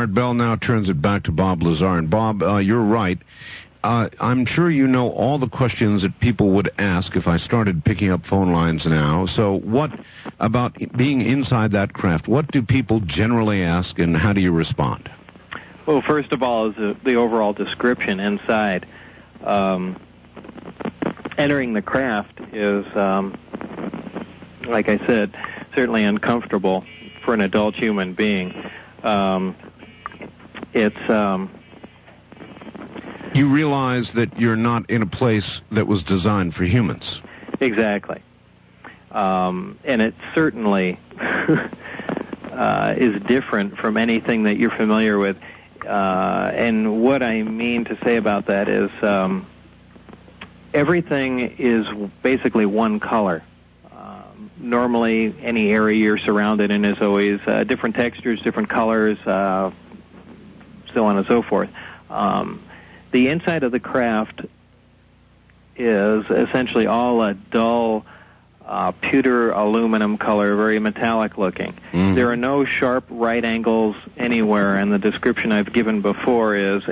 Art Bell now turns it back to Bob Lazar. And Bob, you're right. I'm sure you know all the questions that people would ask if I started picking up phone lines now. So what about being inside that craft? What do people generally ask, and how do you respond? Well, first of all is the overall description inside. Entering the craft is, like I said, certainly uncomfortable for an adult human being. You realize that you're not in a place that was designed for humans. Exactly. And it certainly is different from anything that you're familiar with. And what I mean to say about that is everything is basically one color. Normally, any area you're surrounded in is always different textures, different colors, so on and so forth. The inside of the craft is essentially all a dull pewter aluminum color, very metallic looking. Mm. There are no sharp right angles anywhere, and the description I've given before is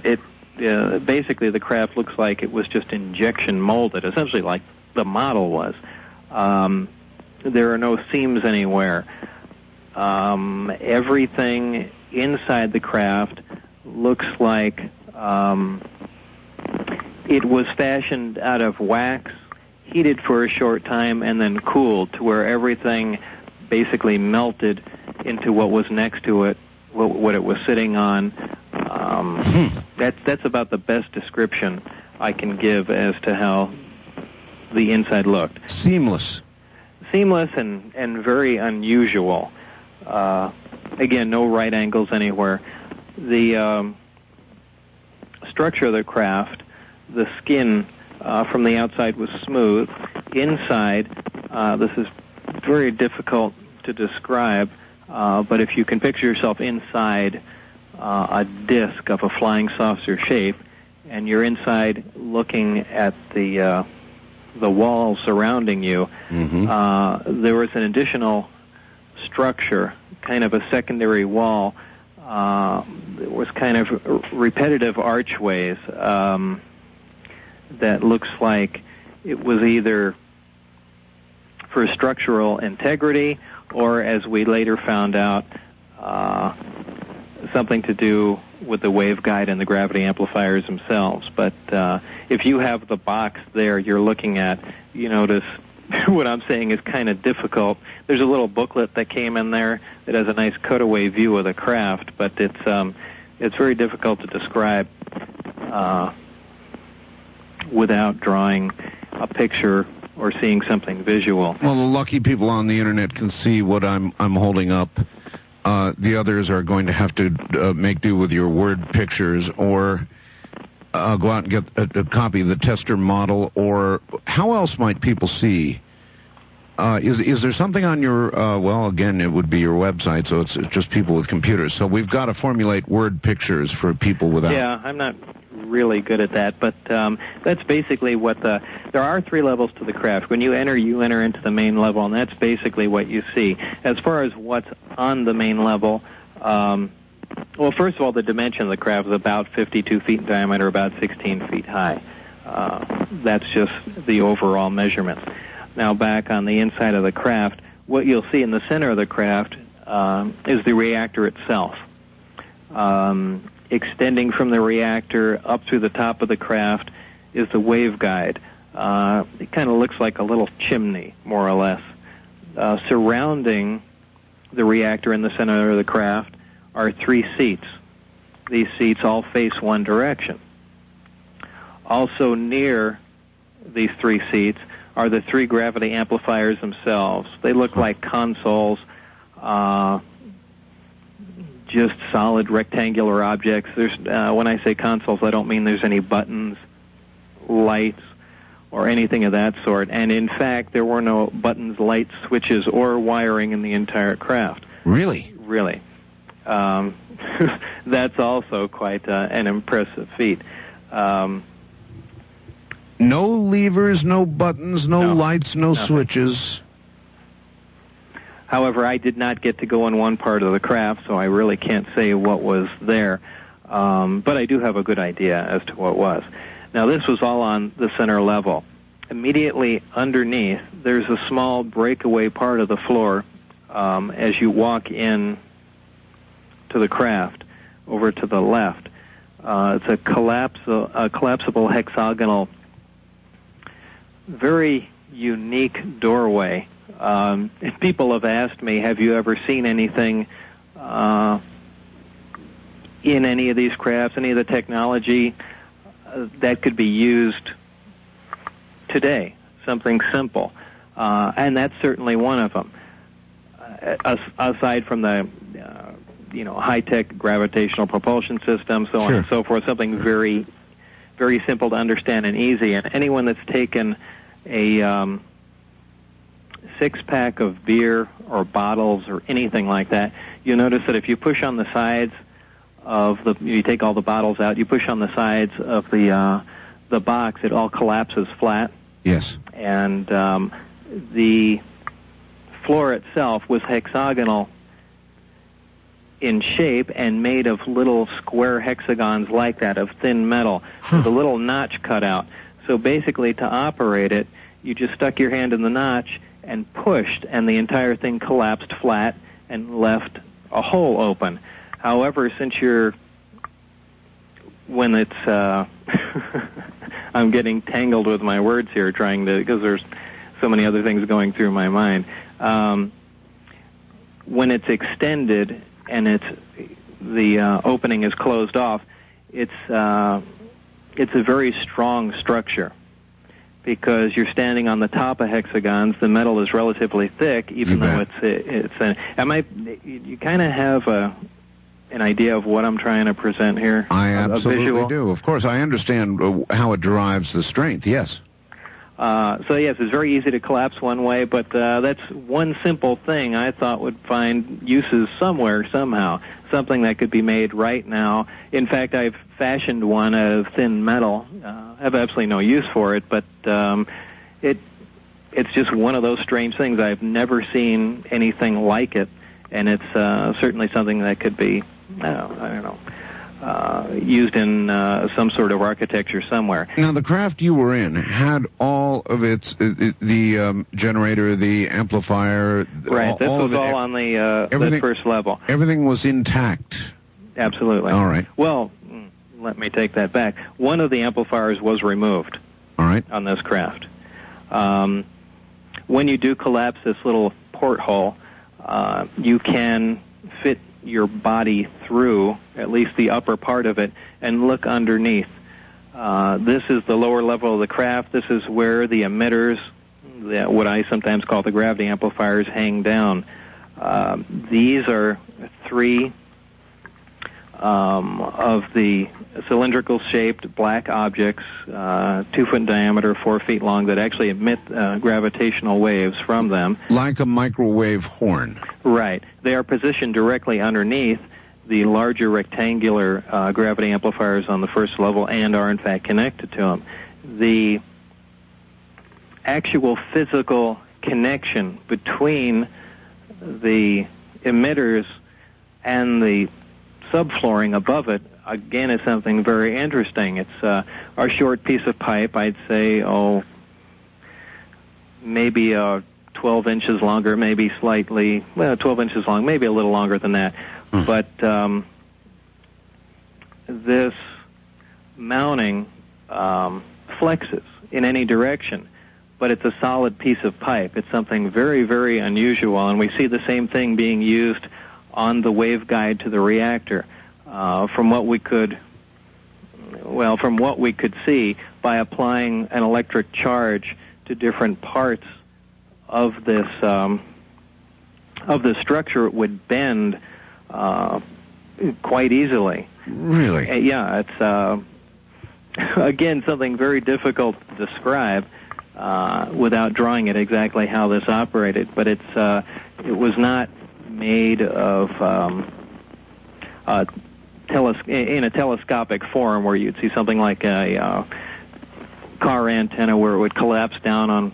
basically the craft looks like it was just injection molded, essentially like the model was. There are no seams anywhere. Everything inside the craft looks like it was fashioned out of wax, heated for a short time, and then cooled to where everything basically melted into what was next to it, what it was sitting on. That's about the best description I can give as to how the inside looked. Seamless and very unusual. Again, no right angles anywhere. The structure of the craft, the skin from the outside was smooth. Inside, this is very difficult to describe, but if you can picture yourself inside a disc of a flying saucer shape, and you're inside looking at the walls surrounding you, mm-hmm. There was an additional structure, kind of a secondary wall. There was kind of repetitive archways that looks like it was either for structural integrity or, as we later found out, something to do with the waveguide and the gravity amplifiers themselves. But if you have the box there you're looking at, you notice what I'm saying is kind of difficult. There's a little booklet that came in there that has a nice cutaway view of the craft, but it's very difficult to describe without drawing a picture or seeing something visual. Well, the lucky people on the internet can see what I'm holding up. The others are going to have to make do with your word pictures, or go out and get a copy of the tester model. Or how else might people see? Is there something on your, well, again, it would be your website, so it's just people with computers. So we've got to formulate word pictures for people without. Yeah, I'm not really good at that, but that's basically what there are 3 levels to the craft. When you enter into the main level, and that's basically what you see. As far as what's on the main level, well, first of all, the dimension of the craft is about 52 feet in diameter, about 16 feet high. That's just the overall measurement. Now, back on the inside of the craft, what you'll see in the center of the craft is the reactor itself. Extending from the reactor up through the top of the craft is the waveguide. It kind of looks like a little chimney, more or less. Surrounding the reactor in the center of the craft are 3 seats. These seats all face one direction. Also near these 3 seats are the 3 gravity amplifiers themselves. They look like consoles, just solid rectangular objects. There's when I say consoles, I don't mean there's any buttons, lights, or anything of that sort. And in fact, there were no buttons, lights, switches, or wiring in the entire craft. Really? Really. That's also quite an impressive feat. No levers, no buttons, no lights, no switches. However, I did not get to go in one part of the craft, so I really can't say what was there. But I do have a good idea as to what was. Now, this was all on the center level. Immediately underneath, there's a small breakaway part of the floor as you walk in to the craft over to the left. It's a collapsible hexagonal, very unique doorway. People have asked me, have you ever seen anything in any of these crafts, any of the technology that could be used today, something simple? And that's certainly one of them. Aside from the high-tech gravitational propulsion system, so on and so forth, something very, very simple to understand and easy. And anyone that's taken a six-pack of beer or bottles or anything like that, you'll notice that if you push on the sides of you take all the bottles out, you push on the sides of the box, it all collapses flat. Yes. And the floor itself was hexagonal in shape and made of little square hexagons like that of thin metal with a little notch cut out. So basically, to operate it, you just stuck your hand in the notch and pushed, and the entire thing collapsed flat and left a hole open. However, when it's, I'm getting tangled with my words here because there's so many other things going through my mind. When it's extended and the opening is closed off, it's a very strong structure because you're standing on the top of hexagons. The metal is relatively thick, even though you kind of have an idea of what I'm trying to present here. I absolutely do. Of course, I understand how it derives the strength. Yes. So yes, it's very easy to collapse one way, but that's one simple thing I thought would find uses somewhere, somehow, something that could be made right now. In fact, I've fashioned one out of thin metal. I have absolutely no use for it, but it's just one of those strange things. I've never seen anything like it, and it's certainly something that could be, I don't know, used in some sort of architecture somewhere. Now, the craft you were in had all of its, the generator, the amplifier. Right, this was all on the first level. Everything was intact. Absolutely. All right. Well, let me take that back. One of the amplifiers was removed. All right. On this craft. When you do collapse this little porthole, you can fit your body through, at least the upper part of it, and look underneath. This is the lower level of the craft. This is where the emitters, what I sometimes call the gravity amplifiers, hang down. These are three of the cylindrical-shaped black objects, 2 foot in diameter, 4 feet long, that actually emit gravitational waves from them. Like a microwave horn. Right. They are positioned directly underneath the larger rectangular gravity amplifiers on the first level and are, in fact, connected to them. The actual physical connection between the emitters and the subflooring above it, again, is something very interesting. It's a short piece of pipe, I'd say, maybe 12 inches longer, maybe 12 inches long, maybe a little longer than that. But this mounting flexes in any direction, but it's a solid piece of pipe. It's something very, very unusual, and we see the same thing being used on the waveguide to the reactor. From what we could see, by applying an electric charge to different parts of this structure, it would bend quite easily. Really? Yeah, it's again something very difficult to describe without drawing it exactly how this operated. But it was not made of in a telescopic form where you'd see something like a car antenna where it would collapse down on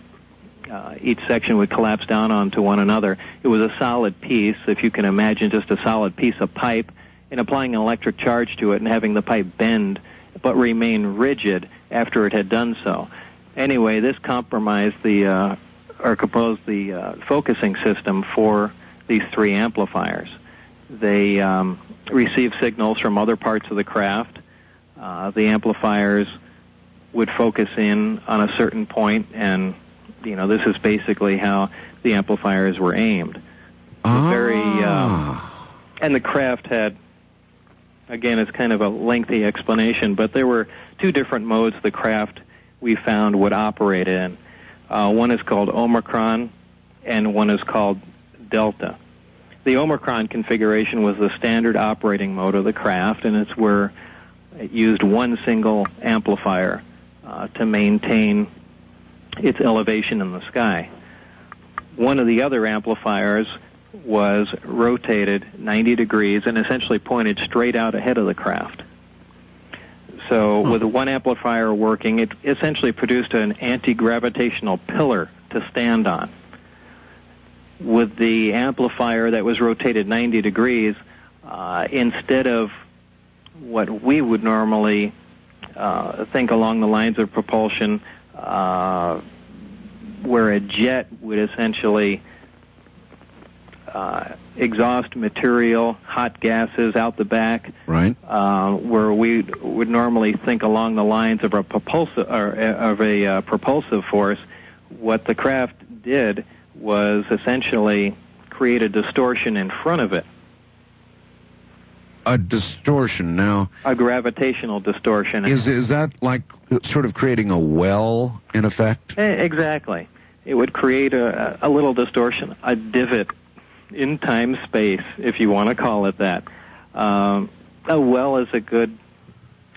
Each section would collapse down onto one another. It was a solid piece, if you can imagine just a solid piece of pipe, and applying an electric charge to it and having the pipe bend but remain rigid after it had done so. Anyway, this compromised composed the focusing system for these three amplifiers. They received signals from other parts of the craft. The amplifiers would focus in on a certain point, and this is basically how the amplifiers were aimed. And the craft had, again, it's kind of a lengthy explanation, but there were two different modes the craft we found would operate in. One is called Omicron, and one is called Delta. The Omicron configuration was the standard operating mode of the craft, and it's where it used one single amplifier to maintain its elevation in the sky. One of the other amplifiers was rotated 90 degrees and essentially pointed straight out ahead of the craft. So with one amplifier working, it essentially produced an anti-gravitational pillar to stand on. With the amplifier that was rotated 90 degrees, instead of what we would normally think along the lines of propulsion, where a jet would essentially exhaust material, hot gases out the back, right? Where we would normally think along the lines of a propulsive force. What the craft did was essentially create a distortion in front of it. A distortion now. A gravitational distortion. Is that like sort of creating a well, in effect? Exactly. It would create a little distortion, a divot in time-space, if you want to call it that. A well is a good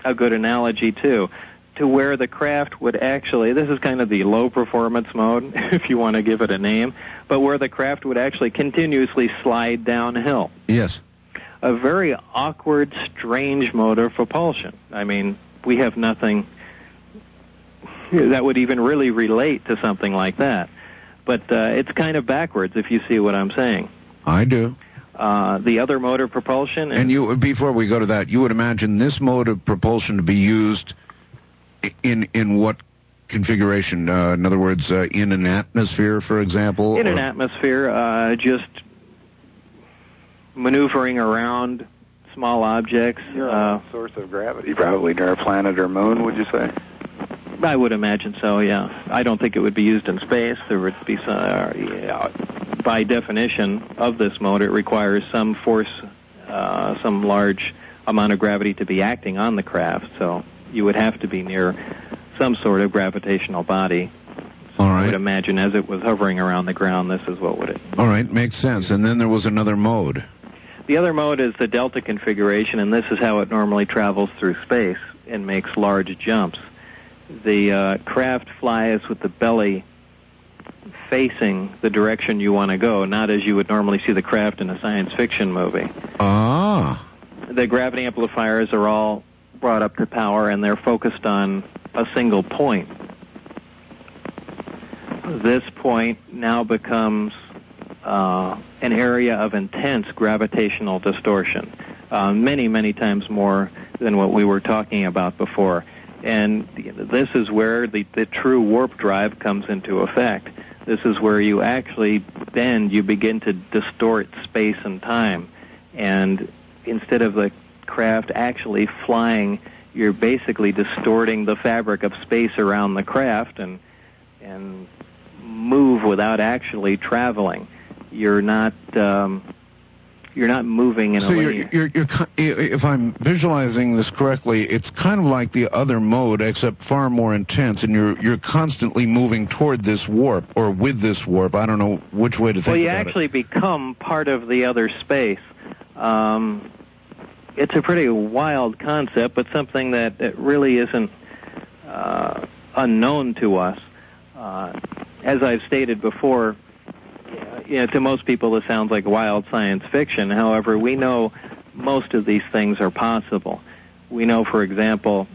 analogy, too, to where the craft would actually, this is kind of the low-performance mode, if you want to give it a name, but where the craft would actually continuously slide downhill. Yes. A very awkward, strange mode of propulsion. I mean, we have nothing that would even really relate to something like that. But it's kind of backwards, if you see what I'm saying. I do. The other mode of propulsion... And you, before we go to that, you would imagine this mode of propulsion to be used in what configuration? In other words, in an atmosphere, for example? In an atmosphere, just maneuvering around small objects. Source of gravity, probably near a planet or moon, would you say? I would imagine so, yeah. I don't think it would be used in space. There would be some, by definition of this mode, it requires some force, some large amount of gravity to be acting on the craft. So you would have to be near some sort of gravitational body. All right. I would imagine as it was hovering around the ground, this is what would it... All right, makes sense. And then there was another mode. The other mode is the delta configuration, and this is how it normally travels through space and makes large jumps. The craft flies with the belly facing the direction you want to go, not as you would normally see the craft in a science fiction movie. Ah. The gravity amplifiers are all brought up to power, and they're focused on a single point. This point now becomes an area of intense gravitational distortion, many, many times more than what we were talking about before. And this is where the true warp drive comes into effect. This is where you actually bend, you begin to distort space and time. And instead of the craft actually flying, you're basically distorting the fabric of space around the craft and move without actually traveling. You're not moving in a linear... So if I'm visualizing this correctly, it's kind of like the other mode, except far more intense, and you're constantly moving toward this warp, or with this warp. I don't know which way to think about it. Well, you actually become part of the other space. It's a pretty wild concept, but something that really isn't unknown to us. As I've stated before, to most people this sounds like wild science fiction. However, we know most of these things are possible. We know, for example,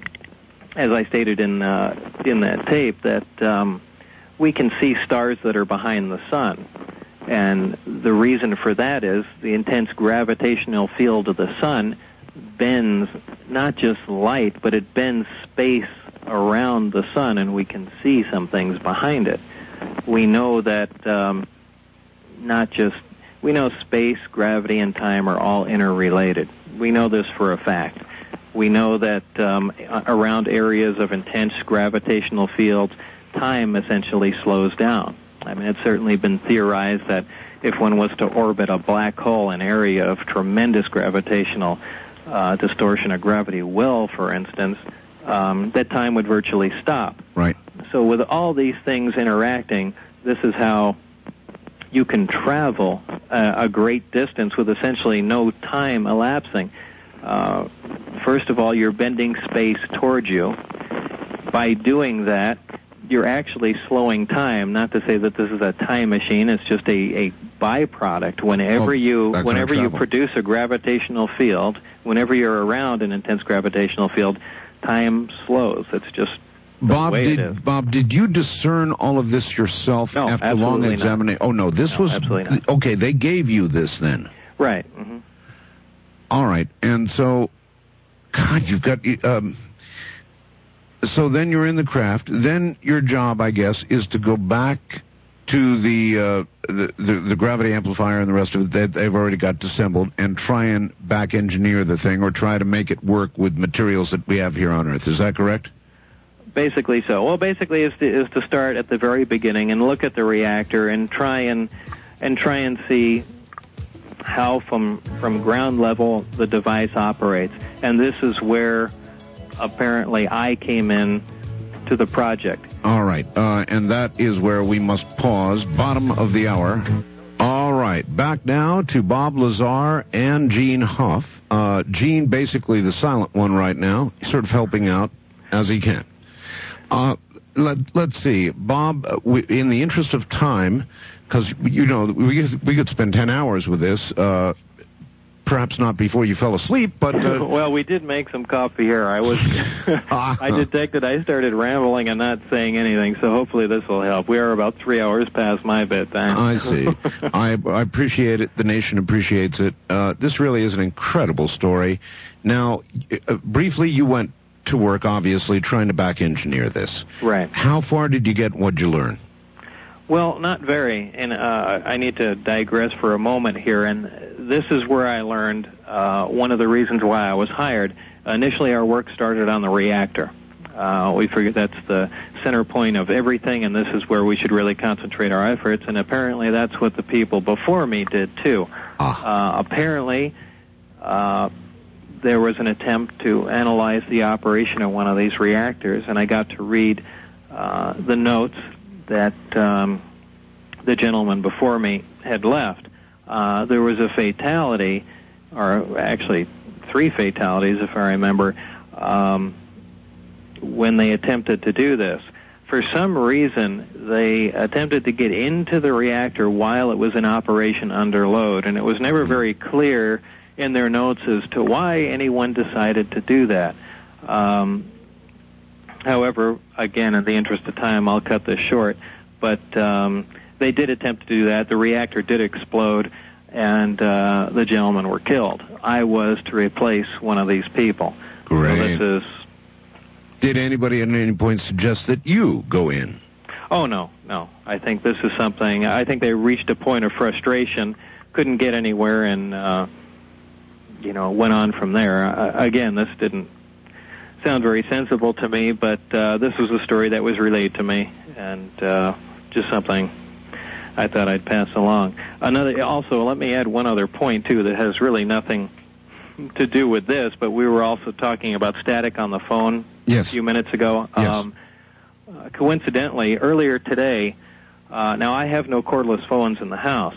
as I stated in that tape, that we can see stars that are behind the sun. And the reason for that is the intense gravitational field of the sun bends not just light, but it bends space around the sun, and we can see some things behind it. We know that we know space, gravity, and time are all interrelated. We know this for a fact. We know that around areas of intense gravitational fields, time essentially slows down. I mean, it's certainly been theorized that if one was to orbit a black hole, an area of tremendous gravitational distortion of gravity will, for instance, that time would virtually stop. Right. So with all these things interacting, this is how you can travel a great distance with essentially no time elapsing. First of all, you're bending space towards you. By doing that, you're actually slowing time. Not to say that this is a time machine, it's just a byproduct. Whenever you produce a gravitational field, whenever you're around an intense gravitational field, time slows. It's just the way it is. Bob, did you discern all of this yourself after long examination? Oh, no, this was... Absolutely not. Okay, they gave you this then. Right. Mm-hmm. All right, and so, God, you've got... so then you're in the craft. Then your job, I guess, is to go back to the gravity amplifier and the rest of it that they've already got disassembled and try and back engineer the thing or try to make it work with materials that we have here on Earth. Is that correct? Basically so. Well, basically is to start at the very beginning and look at the reactor and try and see how from ground level the device operates. And this is where apparently I came in to the project. All right, and that is where we must pause. Bottom of the hour. All right, back now to Bob Lazar and Gene Huff. Gene, basically the silent one right now, sort of helping out as he can. Let's see, Bob, in the interest of time, because, you know, we could spend 10 hours with this, perhaps not before you fell asleep, but... Well, we did make some coffee here. I detected I started rambling and not saying anything, so hopefully this will help. We are about 3 hours past my bedtime. I see. I appreciate it. The nation appreciates it. This really is an incredible story. Now, briefly, you went to work, obviously, trying to back engineer this. Right. How far did you get and what did you learn? Well, not very, and I need to digress for a moment here, and this is where I learned one of the reasons why I was hired. Initially, our work started on the reactor. We figured that's the center point of everything, and this is where we should really concentrate our efforts, and apparently that's what the people before me did, too. Apparently, there was an attempt to analyze the operation of one of these reactors, and I got to read the notes that the gentleman before me had left. There was a fatality, or actually 3 fatalities, if I remember, when they attempted to do this. For some reason, they attempted to get into the reactor while it was in operation under load, and it was never very clear in their notes as to why anyone decided to do that. However, again, in the interest of time, I'll cut this short, but they did attempt to do that. The reactor did explode, and the gentlemen were killed. I was to replace one of these people. Great. So this is... Did anybody at any point suggest that you go in? Oh, no. I think this is something... I think they reached a point of frustration, couldn't get anywhere, and, went on from there. Again, this didn't sound very sensible to me, but this was a story that was relayed to me, and just something I thought I'd pass along. Also, let me add one other point, too, that has really nothing to do with this, but we were also talking about static on the phone a few minutes ago. Yes. Coincidentally, earlier today, now I have no cordless phones in the house.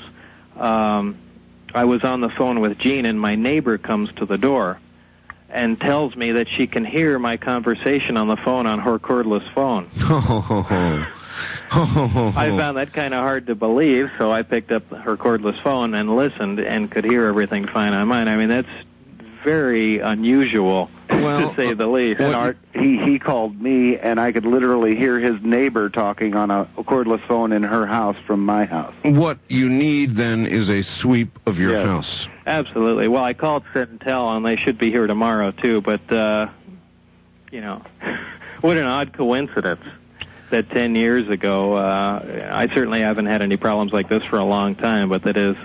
I was on the phone with Jean, and my neighbor comes to the door and tells me that she can hear my conversation on the phone on her cordless phone. I found that kind of hard to believe, so I picked up her cordless phone and listened and could hear everything fine on mine. I mean, that's very unusual to say the least. And Art, he called me, and I could literally hear his neighbor talking on a cordless phone in her house from my house. What you need, then, is a sweep of your house. Absolutely. Well, I called Sit and Tell, and they should be here tomorrow, too. But, you know, what an odd coincidence that 10 years ago, I certainly haven't had any problems like this for a long time, but that is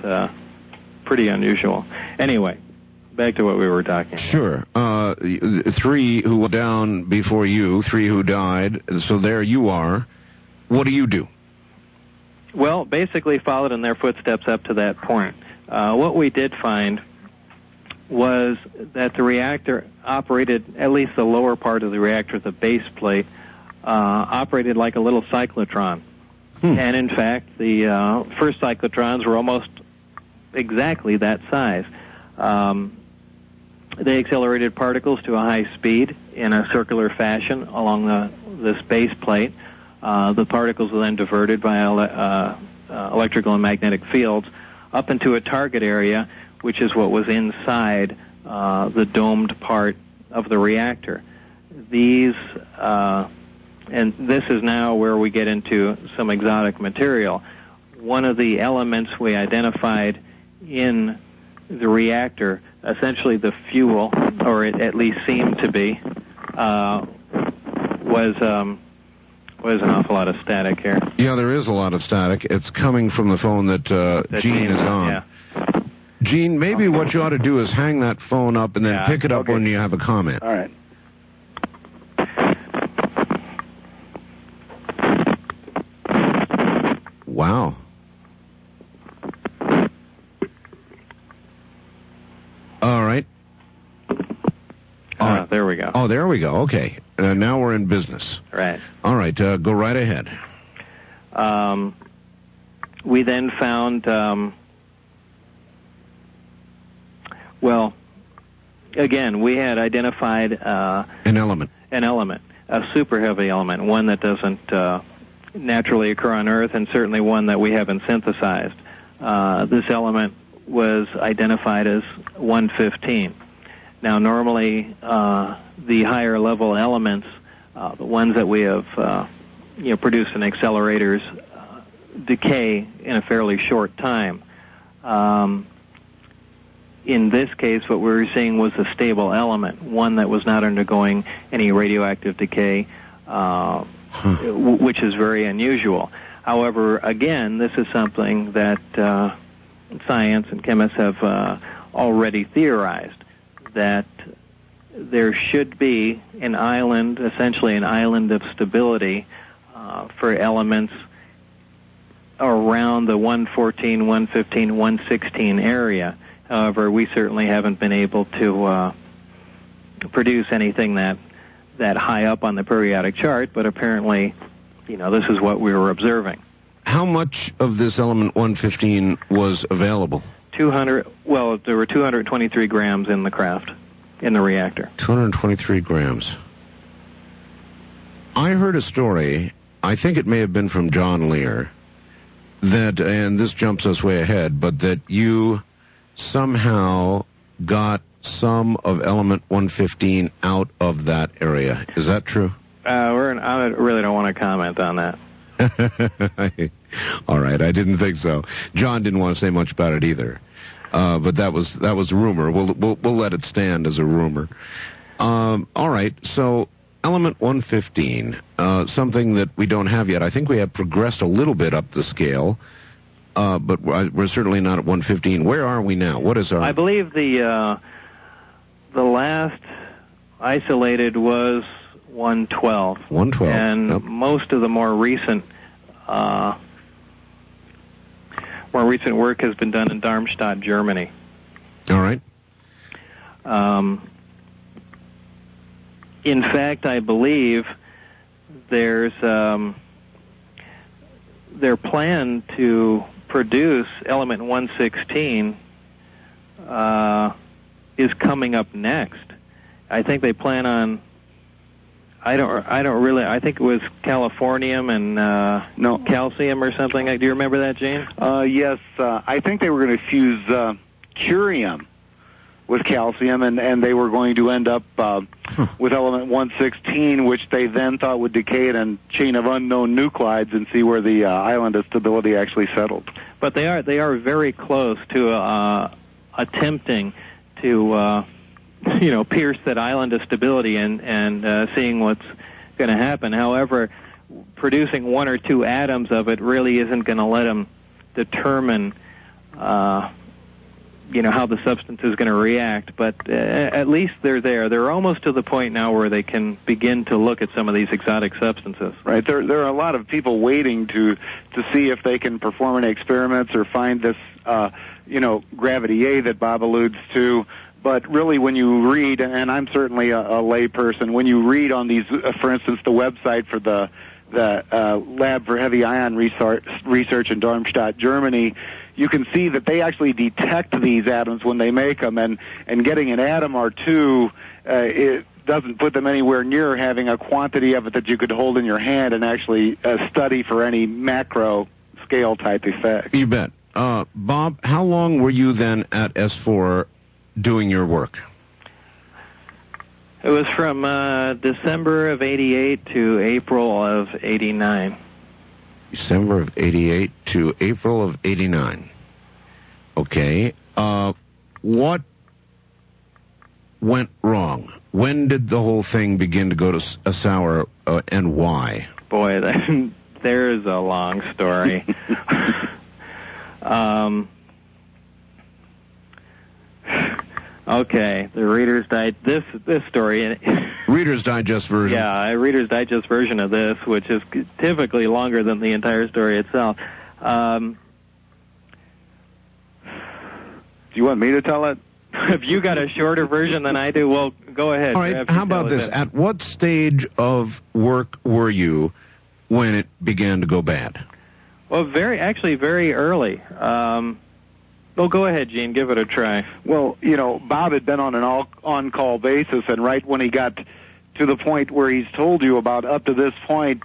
pretty unusual. Anyway, back to what we were talking about. Sure. 3 who were down before you, 3 who died, so there you are. What do you do? Well, basically followed in their footsteps up to that point. What we did find was that the reactor operated, at least the lower part of the reactor, the base plate, operated like a little cyclotron. And in fact, the first cyclotrons were almost exactly that size. They accelerated particles to a high speed in a circular fashion along this base plate. The particles were then diverted by electrical and magnetic fields up into a target area, which is what was inside the domed part of the reactor. These, and this is now where we get into some exotic material. One of the elements we identified in the reactor, essentially the fuel, or it at least seemed to be, was an awful lot of static here. Yeah, there is a lot of static. It's coming from the phone that Gene is on. Yeah. Gene, maybe what you ought to do is hang that phone up and then pick it up when you have a comment. All right. Wow. All right. There we go. Oh, there we go. Okay. Now we're in business. Right. All right. Go right ahead. We then found, well, again, we had identified an element, a super heavy element, one that doesn't naturally occur on Earth, and certainly one that we haven't synthesized. This element was identified as 115. Now, normally, the higher level elements, the ones that we have produced in accelerators, decay in a fairly short time. In this case, what we were seeing was a stable element, one that was not undergoing any radioactive decay, which is very unusual. However, again, this is something that science and chemists have already theorized, that there should be an island, essentially an island of stability for elements around the 114, 115, 116 area. However, we certainly haven't been able to produce anything that high up on the periodic chart, but apparently, this is what we were observing. How much of this element 115 was available? 200. Well, there were 223 grams in the craft, in the reactor. 223 grams. I heard a story, I think it may have been from John Lear, that, and this jumps us way ahead, but that you somehow got some of element 115 out of that area. Is that true? I really don't want to comment on that. All right, I didn't think so. John didn't want to say much about it either, but that was a rumor. We'll let it stand as a rumor. All right, so element 115, something that we don't have yet. I think we have progressed a little bit up the scale, but we're certainly not at 115. Where are we now? What is our? I believe the last isolated was 112. 112. And yep. Most of the more recent work has been done in Darmstadt, Germany. All right. In fact, I believe there's their plan to produce element 116 is coming up next. I think they plan on. I think it was californium and calcium or something. Do you remember that, Gene? Yes. I think they were going to fuse curium with calcium, and they were going to end up with element 116, which they then thought would decay in a chain of unknown nuclides and see where the island of stability actually settled. But they are very close to attempting to pierce that island of stability and seeing what's going to happen. However, producing one or two atoms of it really isn't going to let them determine how the substance is going to react. But at least they're there. They're almost to the point now where they can begin to look at some of these exotic substances. Right. There are a lot of people waiting to see if they can perform any experiments or find this gravity A that Bob alludes to. But really, when you read, and I'm certainly a lay person, when you read on these, for instance, the website for the Lab for Heavy Ion Research in Darmstadt, Germany, you can see that they actually detect these atoms when they make them, and getting an atom or two, it doesn't put them anywhere near having a quantity of it that you could hold in your hand and actually study for any macro scale type effect. You bet. Bob, how long were you then at S4 doing your work? It was from December of 88 to April of 89. December of 88 to April of 89. Okay. What went wrong? When did the whole thing begin to go to sour, and why? Boy, there's a long story. Okay, the Reader's Digest, this story. Reader's Digest version. Yeah, a Reader's Digest version of this, which is typically longer than the entire story itself. Do you want me to tell it? If you got a shorter version than I do, well, go ahead. All right, how about this? At what stage of work were you when it began to go bad? Well, very early. Well, go ahead, Gene. Give it a try. Well, Bob had been on an on-call basis, and right when he got to the point where he's told you about up to this point,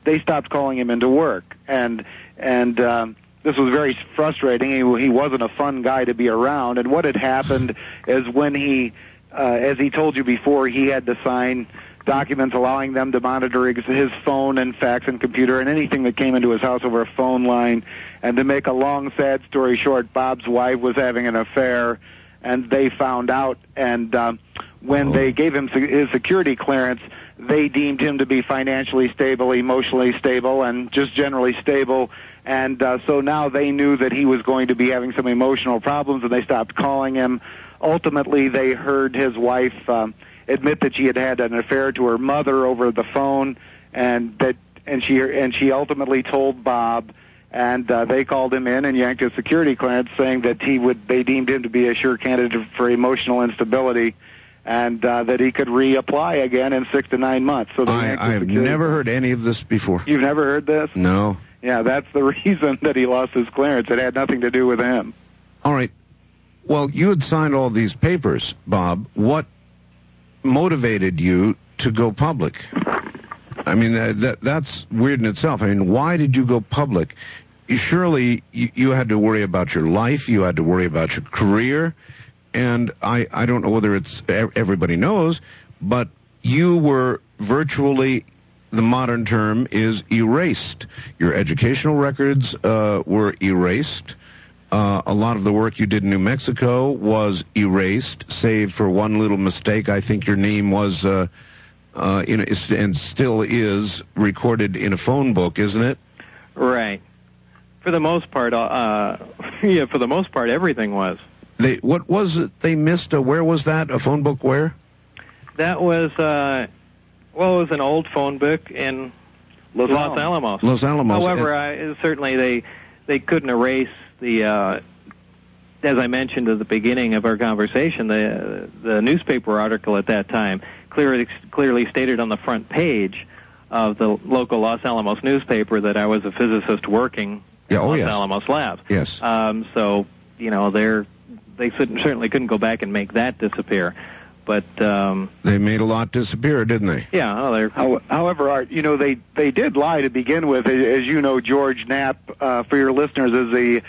they stopped calling him into work. And this was very frustrating. He wasn't a fun guy to be around. And what had happened is when he, as he told you before, he had to sign documents allowing them to monitor his phone and fax and computer and anything that came into his house over a phone line. And to make a long, sad story short, Bob's wife was having an affair, and they found out. And when they gave him his security clearance, they deemed him to be financially stable, emotionally stable, and just generally stable. And so now they knew that he was going to be having some emotional problems, and they stopped calling him. Ultimately, they heard his wife admit that she had had an affair to her mother over the phone, and she ultimately told Bob, and they called him in and yanked his security clearance, saying that they deemed him to be a sure candidate for emotional instability, and that he could reapply again in 6 to 9 months. So I've never heard any of this before. You've never heard this? No. Yeah, that's the reason that he lost his clearance. It had nothing to do with him. All right. Well, you had signed all these papers, Bob. What motivated you to go public? I mean, that's weird in itself. I mean, why did you go public? Surely you had to worry about your life. You had to worry about your career. And I don't know whether it's everybody knows, but you were virtually, the modern term is erased. Your educational records were erased. A lot of the work you did in New Mexico was erased, save for one little mistake. I think your name was, and still is, recorded in a phone book, isn't it? Right. For the most part, everything was. What was it they missed? Where was that? A phone book where? That was, it was an old phone book in Los Alamos. Los Alamos. However, certainly they couldn't erase the, as I mentioned at the beginning of our conversation, the newspaper article at that time clearly stated on the front page of the local Los Alamos newspaper that I was a physicist working in Los Alamos labs. Yes. So, they certainly couldn't go back and make that disappear. But they made a lot disappear, didn't they? Yeah. However, Art, they did lie to begin with. As you know, George Knapp, for your listeners, is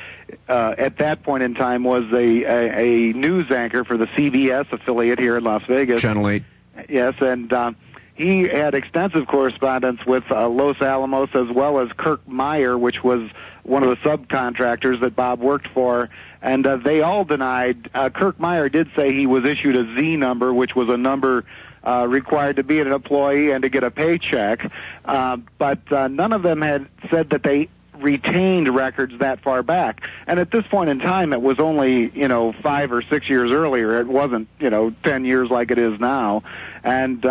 at that point in time was a news anchor for the CBS affiliate here in Las Vegas. Channel 8. Yes, and he had extensive correspondence with Los Alamos as well as Kirk Meyer, which was one of the subcontractors that Bob worked for, and they all denied. Kirk Meyer did say he was issued a Z number, which was a number required to be an employee and to get a paycheck, but none of them had said that they retained records that far back. And at this point in time, it was only, 5 or 6 years earlier. It wasn't, 10 years like it is now. And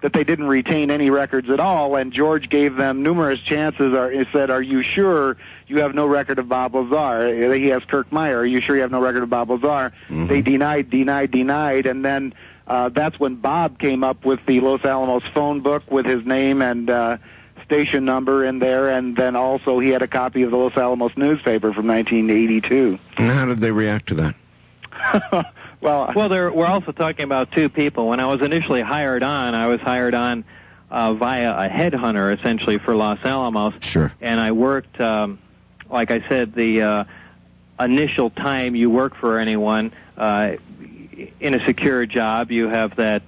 that they didn't retain any records at all. And George gave them numerous chances. He said, "Are you sure you have no record of Bob Lazar?" He asked Kirk Meyer, "Are you sure you have no record of Bob Lazar?" Mm-hmm. They denied. And then that's when Bob came up with the Los Alamos phone book with his name and station number in there, and then also he had a copy of the Los Alamos newspaper from 1982. And how did they react to that? Well, we're also talking about two people. When I was initially hired on, I was hired on via a headhunter, essentially, for Los Alamos. Sure. And I worked, like I said, the initial time you work for anyone in a secure job, you have that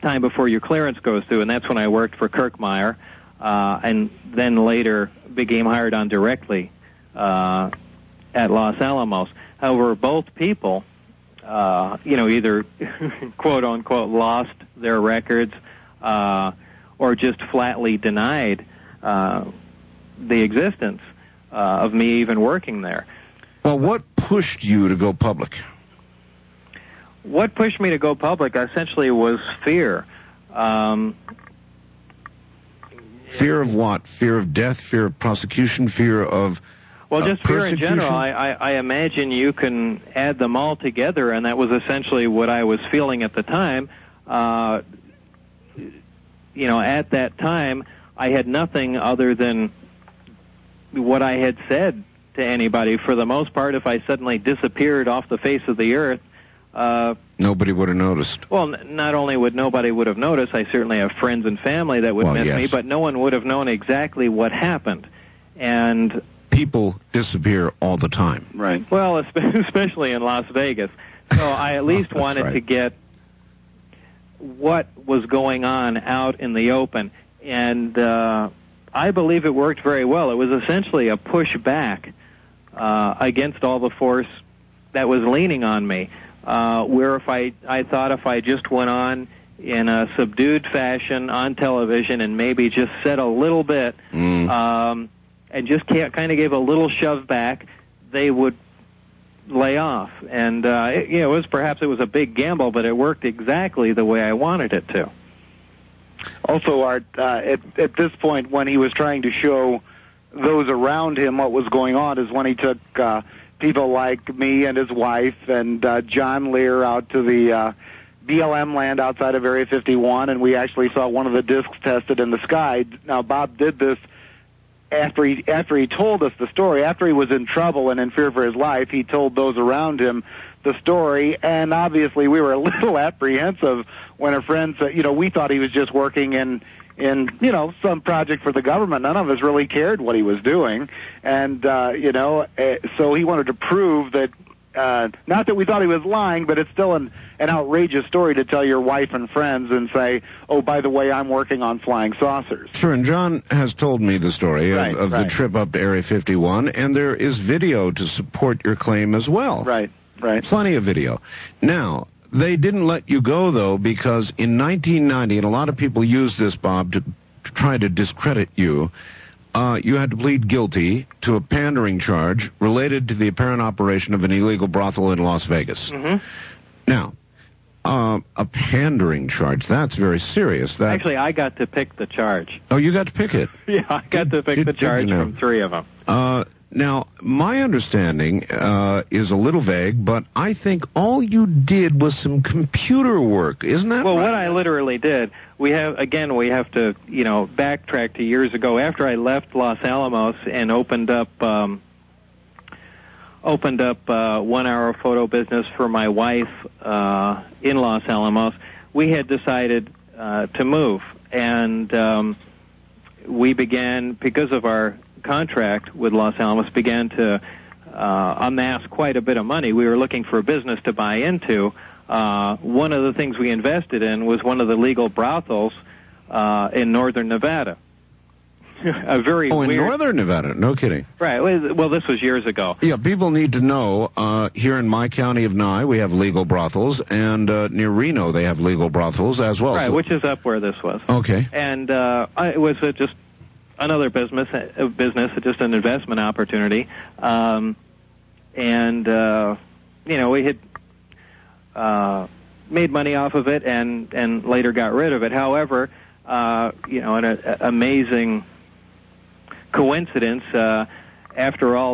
time before your clearance goes through, and that's when I worked for Kirk Meyer. And then later became hired on directly at Los Alamos. However, both people, either quote-unquote lost their records or just flatly denied the existence of me even working there. Well, what pushed you to go public? What pushed me to go public essentially was fear. Fear of what? Fear of death, fear of prosecution, fear of just fear in general. I imagine you can add them all together, and that was essentially what I was feeling at the time. At that time, I had nothing other than what I had said to anybody. For the most part, if I suddenly disappeared off the face of the earth, nobody would have noticed. Well, not only would nobody would have noticed, I certainly have friends and family that would miss me, but no one would have known exactly what happened. And people disappear all the time. Right. Well, especially in Las Vegas. So I at least wanted to get what was going on out in the open. And I believe it worked very well. It was essentially a pushback against all the force that was leaning on me. Where if I thought if I just went on in a subdued fashion on television and maybe just said a little bit and just kind of gave a little shove back, they would lay off. And it was a big gamble, but it worked exactly the way I wanted it to. Also, Art, at this point, when he was trying to show those around him what was going on, is when he took people like me and his wife and John Lear out to the BLM land outside of Area 51, and we actually saw one of the discs tested in the sky. Now, Bob did this after he told us the story. After he was in trouble and in fear for his life, he told those around him the story, and obviously we were a little apprehensive when a friend said, we thought he was just working in some project for the government. None of us really cared what he was doing. And, so he wanted to prove that, not that we thought he was lying, but it's still an outrageous story to tell your wife and friends and say, oh, by the way, I'm working on flying saucers. Sure, and John has told me the story of the trip up to Area 51, and there is video to support your claim as well. Right. Plenty of video. Now, they didn't let you go, though, because in 1990, and a lot of people use this, Bob, to try to discredit you, you had to plead guilty to a pandering charge related to the apparent operation of an illegal brothel in Las Vegas. Mm-hmm. Now, a pandering charge, that's very serious. Actually, I got to pick the charge. Oh, you got to pick it? Yeah, I got to pick the charge from three of them. Now, my understanding is a little vague, but I think all you did was some computer work. Isn't that right? Well, what I literally did, we have to, backtrack to years ago. After I left Los Alamos and opened up 1 hour photo business for my wife in Los Alamos, we had decided to move. And we began, because of our contract with Los Alamos, began to amass quite a bit of money. We were looking for a business to buy into, One of the things we invested in was one of the legal brothels in northern Nevada. A very in weird... northern Nevada? No kidding. Right. Well, this was years ago. Yeah, people need to know, here in my county of Nye, we have legal brothels, and near Reno, they have legal brothels as well. Right, so... which is up where this was. Okay. And it was just another business, just an investment opportunity. We had made money off of it and later got rid of it. However, an amazing coincidence, after I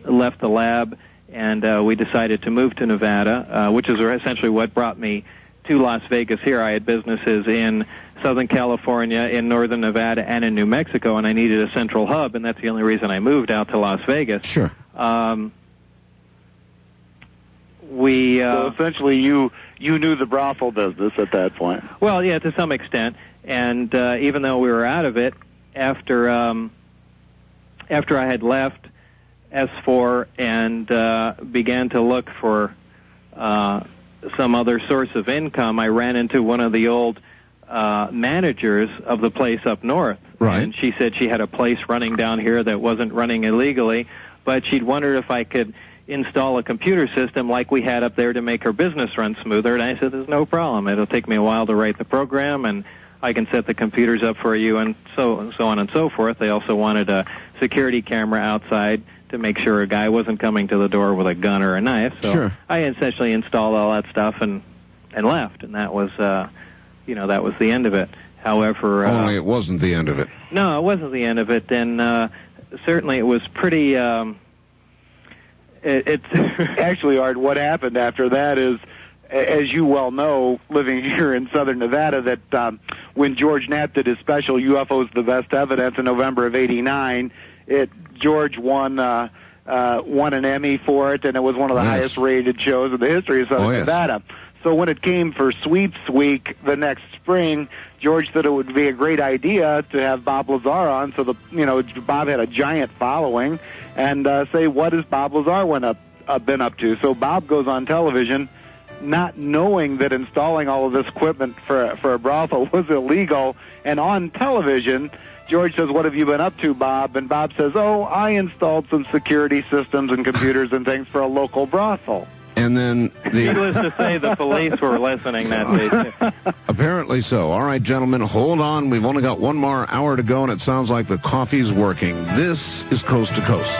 left the lab and we decided to move to Nevada, which is essentially what brought me to Las Vegas here. I had businesses in Southern California, in Northern Nevada, and in New Mexico, and I needed a central hub, and that's the only reason I moved out to Las Vegas. Sure. So essentially you knew the brothel business at that point. Well, yeah, to some extent. And even though we were out of it, after I had left S4 and began to look for some other source of income, I ran into one of the old managers of the place up north. Right. And she said she had a place running down here that wasn't running illegally, but she'd wondered if I could install a computer system like we had up there to make her business run smoother. And I said, there's no problem. It'll take me a while to write the program, and I can set the computers up for you, and so on and so forth. They also wanted a security camera outside to make sure a guy wasn't coming to the door with a gun or a knife. So sure. I essentially installed all that stuff and left, and that was that was the end of it. However, only it wasn't the end of it. No, it wasn't the end of it, and certainly it was pretty. It's actually, Art, what happened after that is, as you well know, living here in Southern Nevada, that when George Knapp did his special UFOs the Best Evidence in November of '89, George won an Emmy for it, and it was one of the highest rated shows in the history of Southern Nevada. So when it came for Sweeps Week the next spring, George said it would be a great idea to have Bob Lazar on. So Bob had a giant following, and say, what has Bob Lazar been up to? So Bob goes on television, not knowing that installing all of this equipment for a brothel was illegal, and on television, George says, what have you been up to, Bob? And Bob says, I installed some security systems and computers and things for a local brothel. And then needless to say, the police were listening that day, too. Apparently so. All right, gentlemen, hold on. We've only got one more hour to go, and it sounds like the coffee's working. This is Coast to Coast.